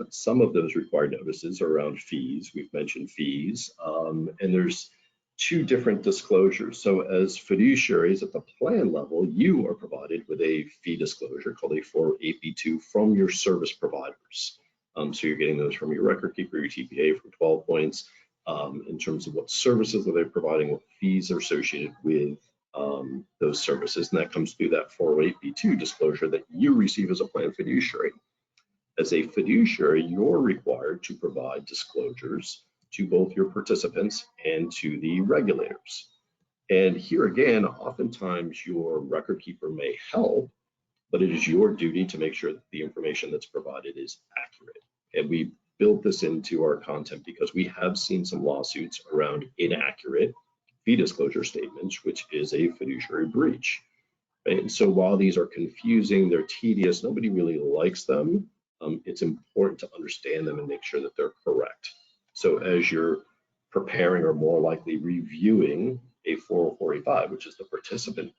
some of those required notices are around fees. We've mentioned fees, and there's two different disclosures. So as fiduciaries at the plan level, you are provided with a fee disclosure called a 408B2 from your service providers. So you're getting those from your record keeper, your TPA from 12 points. In terms of what services are they providing, what fees are associated with those services. And that comes through that 408B2 disclosure that you receive as a plan fiduciary. As a fiduciary, you're required to provide disclosures to both your participants and to the regulators. And here again, oftentimes your record keeper may help, but it is your duty to make sure that the information that's provided is accurate. And we built this into our content because we have seen some lawsuits around inaccurate fee disclosure statements, which is a fiduciary breach. Right? And so while these are confusing, they're tedious, nobody really likes them, it's important to understand them and make sure that they're correct. So as you're preparing or more likely reviewing a 404A5, which is the participant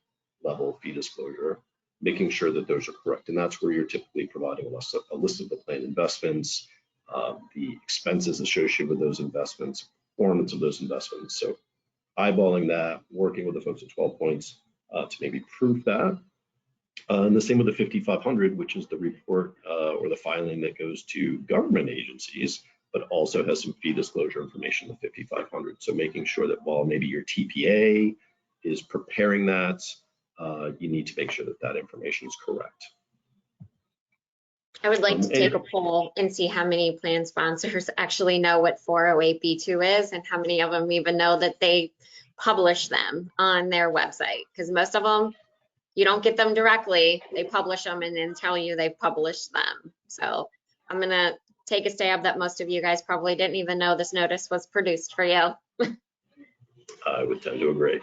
level fee disclosure, making sure that those are correct. And that's where you're typically providing a list of the plan investments, the expenses associated with those investments, performance of those investments. So eyeballing that, working with the folks at 12 points to maybe prove that. And the same with the 5500, which is the report or the filing that goes to government agencies, but also has some fee disclosure information, the 5500. So making sure that while maybe your TPA is preparing that, you need to make sure that that information is correct. I would like to take a poll and see how many plan sponsors actually know what 408B2 is and how many of them even know that they publish them on their website. Because most of them, you don't get them directly. They publish them and then tell you they've published them. So I'm going to take a stab that most of you guys probably didn't even know this notice was produced for you. I would tend to agree.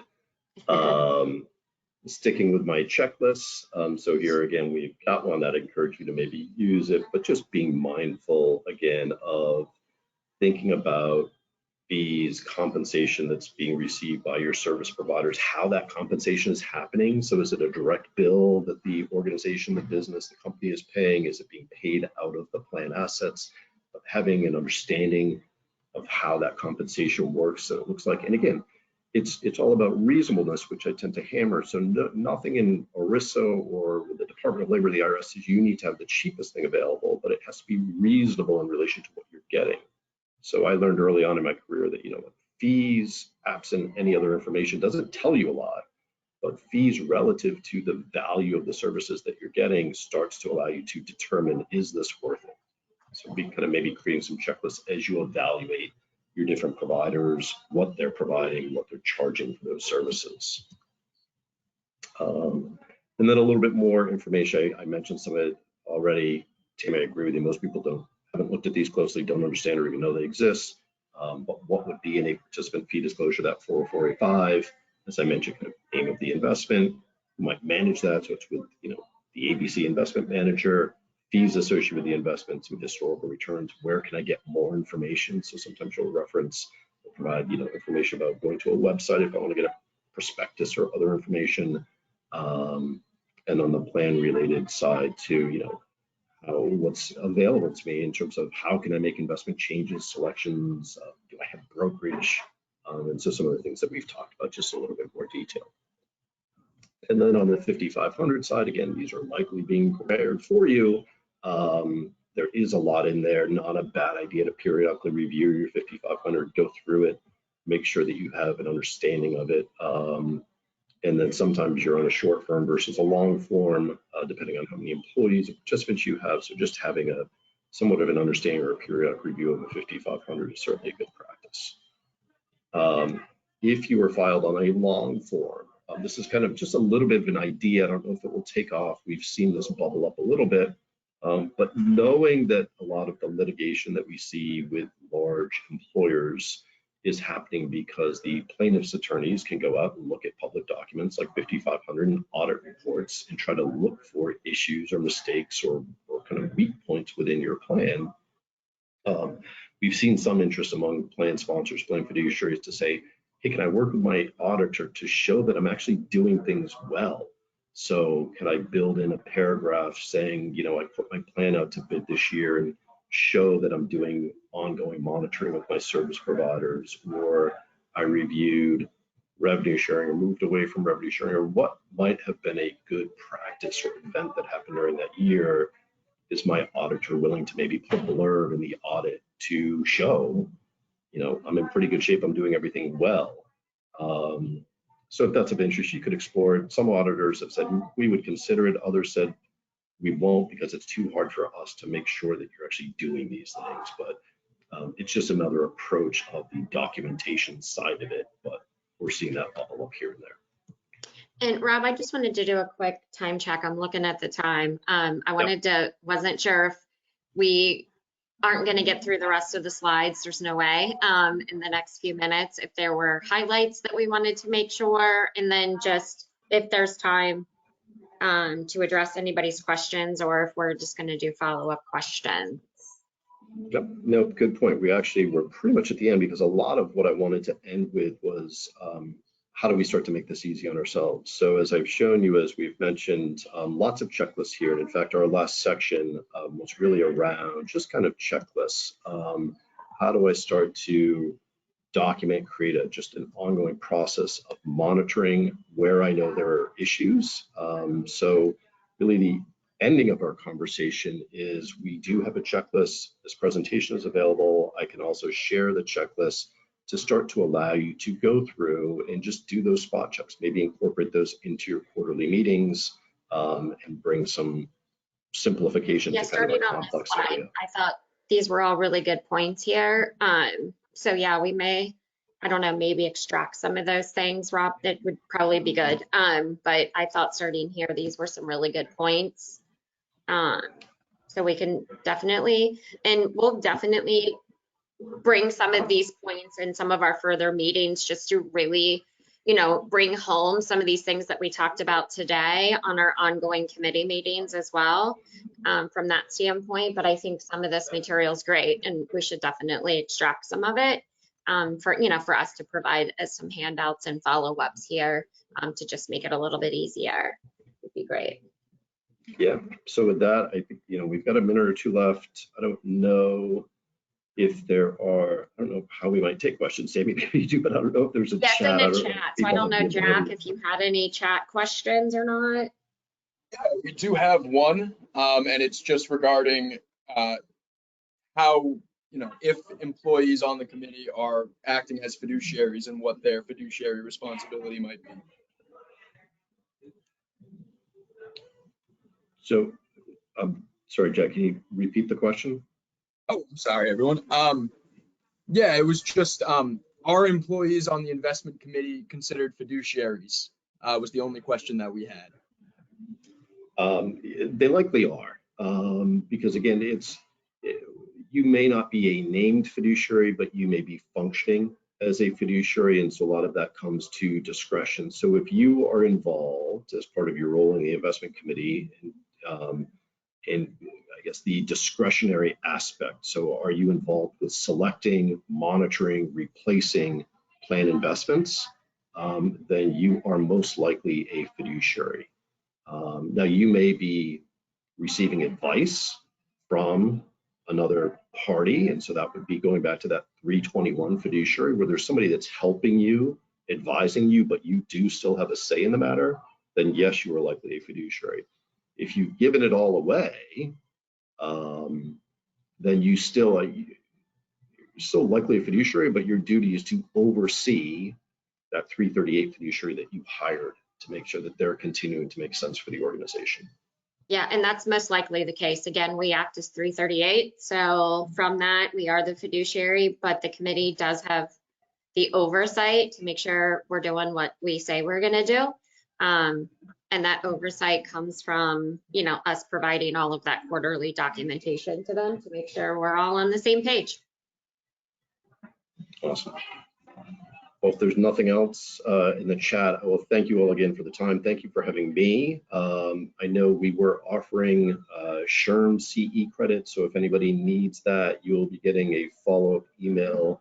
Sticking with my checklists. So here again, we've got one that I encourage you to maybe use it, but just being mindful again of thinking about fees, compensation that's being received by your service providers, how that compensation is happening. So is it a direct bill that the organization, the business, the company is paying? Is it being paid out of the plan assets? Of having an understanding of how that compensation works. So it looks like, and again, it's all about reasonableness, which I tend to hammer. So nothing in ERISA or the Department of Labor, the IRS says you need to have the cheapest thing available, but it has to be reasonable in relation to what you're getting. So I learned early on in my career that, fees, absent any other information, doesn't tell you a lot, but fees relative to the value of the services that you're getting starts to allow you to determine, is this worth it? So be kind of maybe creating some checklists as you evaluate your different providers, what they're providing, what they're charging for those services. And then a little bit more information. I mentioned some of it already. Tim, I agree with you. Most people haven't looked at these closely, don't understand or even know they exist. But what would be in a participant fee disclosure, that 404A5, as I mentioned, kind of aim of the investment, who might manage that, so it's with, you know, the ABC investment manager, fees associated with the investment, some historical returns, where can I get more information? So sometimes you'll reference, provide, you know, information about going to a website if I want to get a prospectus or other information. And on the plan related side too, you know, what's available to me in terms of how can I make investment changes, selections, do I have brokerage? And so some of the things that we've talked about, just a little bit more detail. And then on the 5,500 side, again, these are likely being prepared for you. There is a lot in there, not a bad idea to periodically review your 5,500, go through it, make sure that you have an understanding of it. And then sometimes you're on a short form versus a long form, depending on how many employees or participants you have. So just having a somewhat of an understanding or a periodic review of a 5,500 is certainly a good practice. If you were filed on a long form, this is kind of just a little bit of an idea. I don't know if it will take off. We've seen this bubble up a little bit, but knowing that a lot of the litigation that we see with large employers is happening because the plaintiff's attorneys can go out and look at public documents like 5,500 and audit reports and try to look for issues or mistakes or kind of weak points within your plan. We've seen some interest among plan sponsors, plan fiduciaries to say, hey, can I work with my auditor to show that I'm actually doing things well? So can I build in a paragraph saying, you know, I put my plan out to bid this year and show that I'm doing ongoing monitoring with my service providers, or I reviewed revenue sharing or moved away from revenue sharing, or what might have been a good practice or event that happened during that year. Is my auditor willing to maybe put a blurb in the audit to show, you know, I'm in pretty good shape, I'm doing everything well? So if that's of interest, you could explore it. Some auditors have said we would consider it, others said we won't because it's too hard for us to make sure that you're actually doing these things. But it's just another approach of the documentation side of it, but we're seeing that bubble up here and there. And Rob, I just wanted to do a quick time check. I'm looking at the time. Wasn't sure if we aren't going to get through the rest of the slides. There's no way in the next few minutes. If there were highlights that we wanted to make sure, and then just if there's time to address anybody's questions, or if we're just going to do follow-up questions. Yep, no, good point. We actually were pretty much at the end because a lot of what I wanted to end with was how do we start to make this easy on ourselves? So as I've shown you, as we've mentioned, lots of checklists here. And in fact, our last section was really around just kind of checklists. How do I start to document, create just an ongoing process of monitoring where I know there are issues? So really the ending of our conversation is we do have a checklist. This presentation is available. I can also share the checklist to start to allow you to go through and just do those spot checks, maybe incorporate those into your quarterly meetings and bring some simplification to kind of a complex area. I thought these were all really good points here. So yeah, we may, I don't know, maybe extract some of those things, Rob, that would probably be good. But I thought starting here, these were some really good points. So we can definitely, and we'll definitely bring some of these points in some of our further meetings just to really, you know, bring home some of these things that we talked about today on our ongoing committee meetings as well, from that standpoint. But I think some of this material is great, and we should definitely extract some of it for, you know, for us to provide as some handouts and follow-ups here to just make it a little bit easier. Would be great. Yeah, so with that, I think, you know, we've got a minute or two left. I don't know if there are, I don't know how we might take questions, Sammy, maybe you do, but I don't know if there's a chat. In the chat. So I don't know, Jack, if you had any chat questions or not. Yeah, we do have one, and it's just regarding how, you know, if employees on the committee are acting as fiduciaries and what their fiduciary responsibility might be. So, sorry, Jack, can you repeat the question? Oh, sorry, everyone. Yeah, it was just, are employees on the investment committee considered fiduciaries? Was the only question that we had. They likely are, because again, you may not be a named fiduciary, but you may be functioning as a fiduciary, and so a lot of that comes to discretion. So if you are involved as part of your role in the investment committee, and I guess the discretionary aspect, so are you involved with selecting, monitoring, replacing plan investments, then you are most likely a fiduciary. Now you may be receiving advice from another party, and so that would be going back to that 321 fiduciary, where there's somebody that's helping you, advising you, but you do still have a say in the matter, then yes, you are likely a fiduciary. If you've given it all away, then you're still likely a fiduciary, but your duty is to oversee that 338 fiduciary that you hired to make sure that they're continuing to make sense for the organization. Yeah, and that's most likely the case. Again, we act as 338. So from that, we are the fiduciary, but the committee does have the oversight to make sure we're doing what we say we're going to do. And that oversight comes from, us providing all of that quarterly documentation to them to make sure we're all on the same page. Awesome. Well, if there's nothing else in the chat, I will thank you all again for the time. Thank you for having me. I know we were offering SHRM CE credit, so if anybody needs that, you'll be getting a follow-up email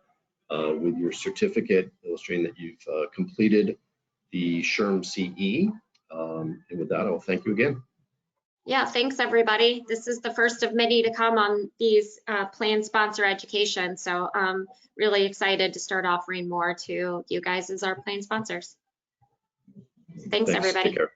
with your certificate illustrating that you've completed the SHRM CE. And with that, I'll thank you again. Yeah, thanks everybody. This is the first of many to come on these plan sponsor education. So I'm really excited to start offering more to you guys as our plan sponsors. Thanks everybody. Take care.